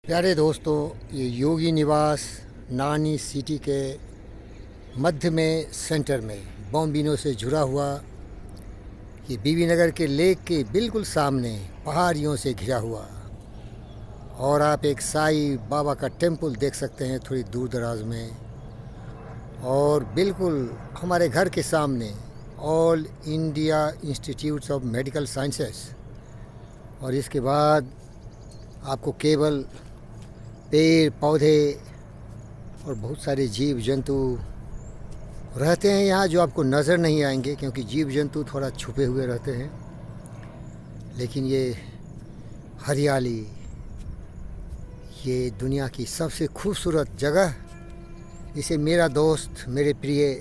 प्यारे दोस्तों, ये योगी निवास नानी सिटी के मध्य में सेंटर में बॉम्बिनो से जुड़ा हुआ ये बीबी नगर के लेक के बिल्कुल सामने पहाड़ियों से घिरा हुआ। और आप एक साईं बाबा का टेम्पल देख सकते हैं थोड़ी दूर दराज में। और बिल्कुल हमारे घर के सामने all India institutes of medical sciences. और इसके बाद आपको केवल पेड़ पौधे और बहुत सारे जीव जंतु रहते हैं यहाँ, जो आपको नज़र नहीं आएंगे क्योंकि जीव जंतु थोड़ा छुपे हुए रहते हैं। लेकिन ये हरियाली, ये दुनिया की सबसे खूबसूरत जगह, इसे मेरा दोस्त, मेरे प्रिय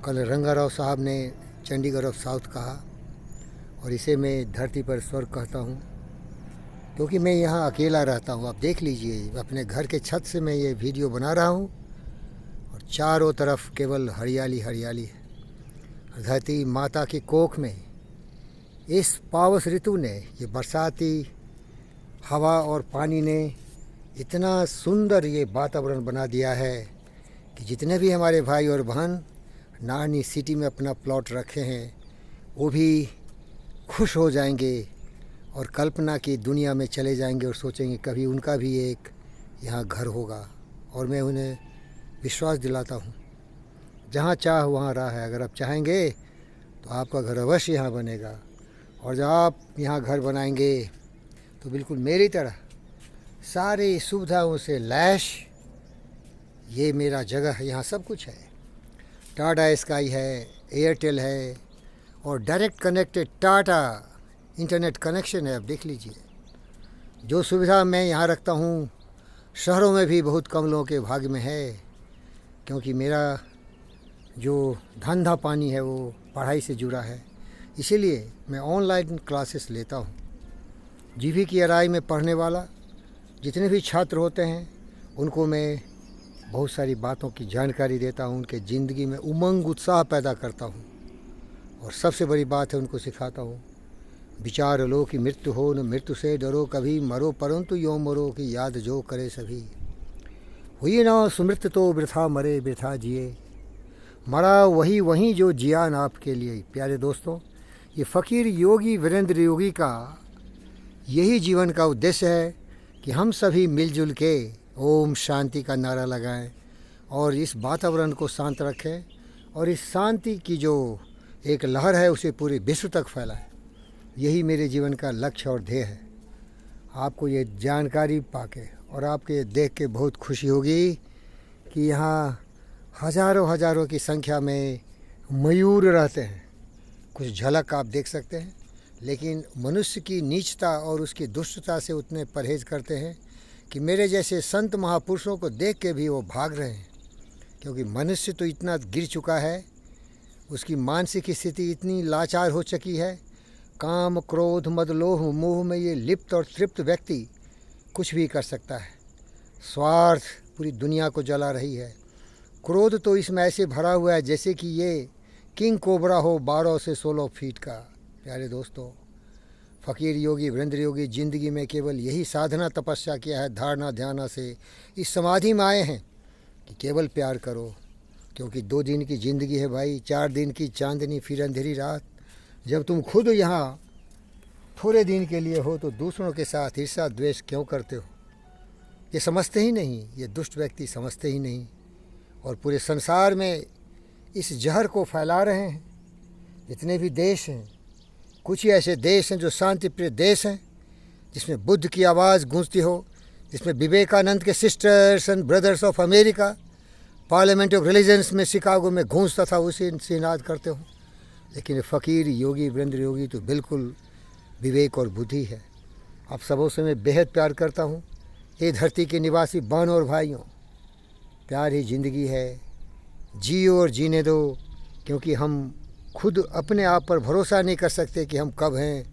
कल रंगाराव साहब ने चंडीगढ़ ऑफ साउथ कहा, और इसे मैं धरती पर स्वर्ग कहता हूँ क्योंकि मैं यहाँ अकेला रहता हूँ। आप देख लीजिए, अपने घर के छत से मैं ये वीडियो बना रहा हूँ और चारों तरफ केवल हरियाली हरियाली है। धरती माता की कोख में इस पावस ऋतु ने, ये बरसाती हवा और पानी ने इतना सुंदर ये वातावरण बना दिया है कि जितने भी हमारे भाई और बहन नानी सिटी में अपना प्लॉट रखे हैं वो भी खुश हो जाएंगे और कल्पना की दुनिया में चले जाएंगे और सोचेंगे कभी उनका भी एक यहाँ घर होगा। और मैं उन्हें विश्वास दिलाता हूँ, जहाँ चाह वहाँ राह है। अगर आप चाहेंगे तो आपका घर अवश्य यहाँ बनेगा, और जब आप यहाँ घर बनाएंगे तो बिल्कुल मेरी तरह सारी सुविधाओं से लैश ये मेरा जगह है। यहाँ सब कुछ है, टाटा स्काई है, एयरटेल है और direct connected Tata internet connection है। आप देख लीजिए, जो सुविधा मैं यहाँ रखता हूँ शहरों में भी बहुत कम लोगों के भाग्य में है, क्योंकि मेरा जो धंधा पानी है वो पढ़ाई से जुड़ा है। इसीलिए मैं ऑनलाइन क्लासेस लेता हूँ। GVKRI में पढ़ने वाला जितने भी छात्र होते हैं उनको मैं बहुत सारी बातों की जानकारी देता हूँ, उनके ज़िंदगी में उमंग उत्साह पैदा करता हूँ। और सबसे बड़ी बात है, उनको सिखाता हूँ, विचार लो कि मृत्यु हो, न मृत्यु से डरो कभी, मरो परंतु यो मरो कि याद जो करे सभी। हुई ना सुमृत तो वृथा मरे वृथा जिए, मरा वही वहीं जो जिया न आपके लिए। प्यारे दोस्तों, ये फ़कीर योगी वीरेंद्र योगी का यही जीवन का उद्देश्य है कि हम सभी मिलजुल के ओम शांति का नारा लगाएं और इस वातावरण को शांत रखें, और इस शांति की जो एक लहर है उसे पूरे विश्व तक फैलाएं। यही मेरे जीवन का लक्ष्य और ध्येय है। आपको ये जानकारी पाके और आपके ये देख के बहुत खुशी होगी कि यहाँ हज़ारों हज़ारों की संख्या में मयूर रहते हैं। कुछ झलक आप देख सकते हैं, लेकिन मनुष्य की नीचता और उसकी दुष्टता से उतने परहेज़ करते हैं कि मेरे जैसे संत महापुरुषों को देख के भी वो भाग रहे हैं। क्योंकि मनुष्य तो इतना गिर चुका है, उसकी मानसिक स्थिति इतनी लाचार हो चुकी है, काम क्रोध मद लोभ मोह में ये लिप्त और तृप्त व्यक्ति कुछ भी कर सकता है। स्वार्थ पूरी दुनिया को जला रही है। क्रोध तो इसमें ऐसे भरा हुआ है जैसे कि ये किंग कोबरा हो 12 से 16 फीट का। प्यारे दोस्तों, फ़कीर योगी वीरेंद्र योगी ज़िंदगी में केवल यही साधना तपस्या किया है, धारणा ध्याना से इस समाधि में आए हैं कि केवल प्यार करो। क्योंकि 2 दिन की ज़िंदगी है भाई, 4 दिन की चांदनी फिर अंधेरी रात। जब तुम खुद यहाँ थोड़े दिन के लिए हो तो दूसरों के साथ ईर्ष्या द्वेष क्यों करते हो? ये समझते ही नहीं, ये दुष्ट व्यक्ति समझते ही नहीं, और पूरे संसार में इस जहर को फैला रहे हैं। जितने भी देश हैं, कुछ ही ऐसे देश हैं जो शांति प्रिय देश हैं, जिसमें बुद्ध की आवाज़ गूंजती हो, जिसमें विवेकानंद के sisters and brothers of America parliament of religions में शिकागो में गूंजता था, उसे निनाद करते हो। लेकिन फ़कीर योगी वीरेंद्र योगी तो बिल्कुल विवेक और बुद्धि है। आप सबों से मैं बेहद प्यार करता हूँ। ये धरती के निवासी बहनों और भाइयों, प्यार ही ज़िंदगी है, जियो और जीने दो। क्योंकि हम खुद अपने आप पर भरोसा नहीं कर सकते कि हम कब हैं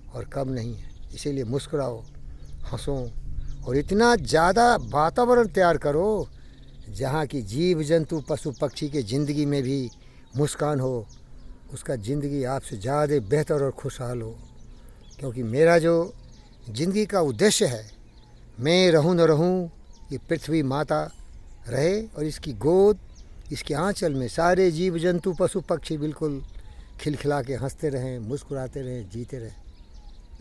और कब नहीं हैं। इसीलिए मुस्कुराओ, हंसो और इतना ज़्यादा वातावरण तैयार करो जहाँ की जीव जंतु पशु पक्षी के ज़िंदगी में भी मुस्कान हो, उसका ज़िंदगी आपसे ज़्यादा बेहतर और खुशहाल हो। क्योंकि मेरा जो ज़िंदगी का उद्देश्य है मैं रहूं न रहूं, ये पृथ्वी माता रहे और इसकी गोद, इसके आंचल में सारे जीव जंतु पशु पक्षी बिल्कुल खिलखिला के हंसते रहें, मुस्कुराते रहें, जीते रहें।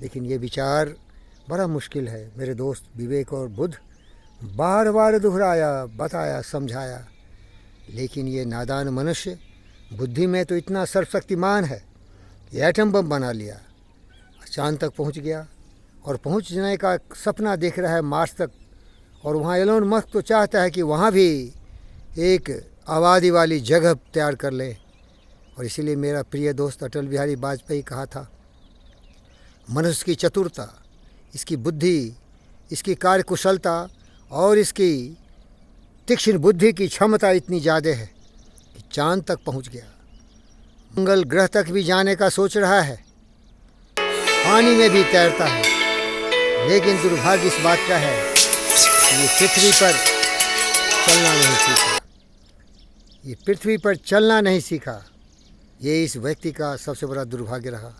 लेकिन ये विचार बड़ा मुश्किल है। मेरे दोस्त विवेक और बुद्ध बार बार दोहराया, बताया, समझाया, लेकिन ये नादान मनुष्य बुद्धि में तो इतना सर्वशक्तिमान है कि एटम बम बना लिया, चांद तक पहुंच गया और पहुंचने का सपना देख रहा है मार्स तक। और वहाँ एलोन मस्क तो चाहता है कि वहाँ भी एक आबादी वाली जगह तैयार कर ले। और इसीलिए मेरा प्रिय दोस्त अटल बिहारी वाजपेयी कहा था, मनुष्य की चतुरता, इसकी बुद्धि, इसकी कार्यकुशलता और इसकी तीक्ष्ण बुद्धि की क्षमता इतनी ज़्यादा है कि चांद तक पहुंच गया, मंगल ग्रह तक भी जाने का सोच रहा है, पानी में भी तैरता है। लेकिन दुर्भाग्य इस बात का है कि ये पृथ्वी पर चलना नहीं सीखा। ये पृथ्वी पर चलना नहीं सीखा। ये इस व्यक्ति का सबसे बड़ा दुर्भाग्य रहा।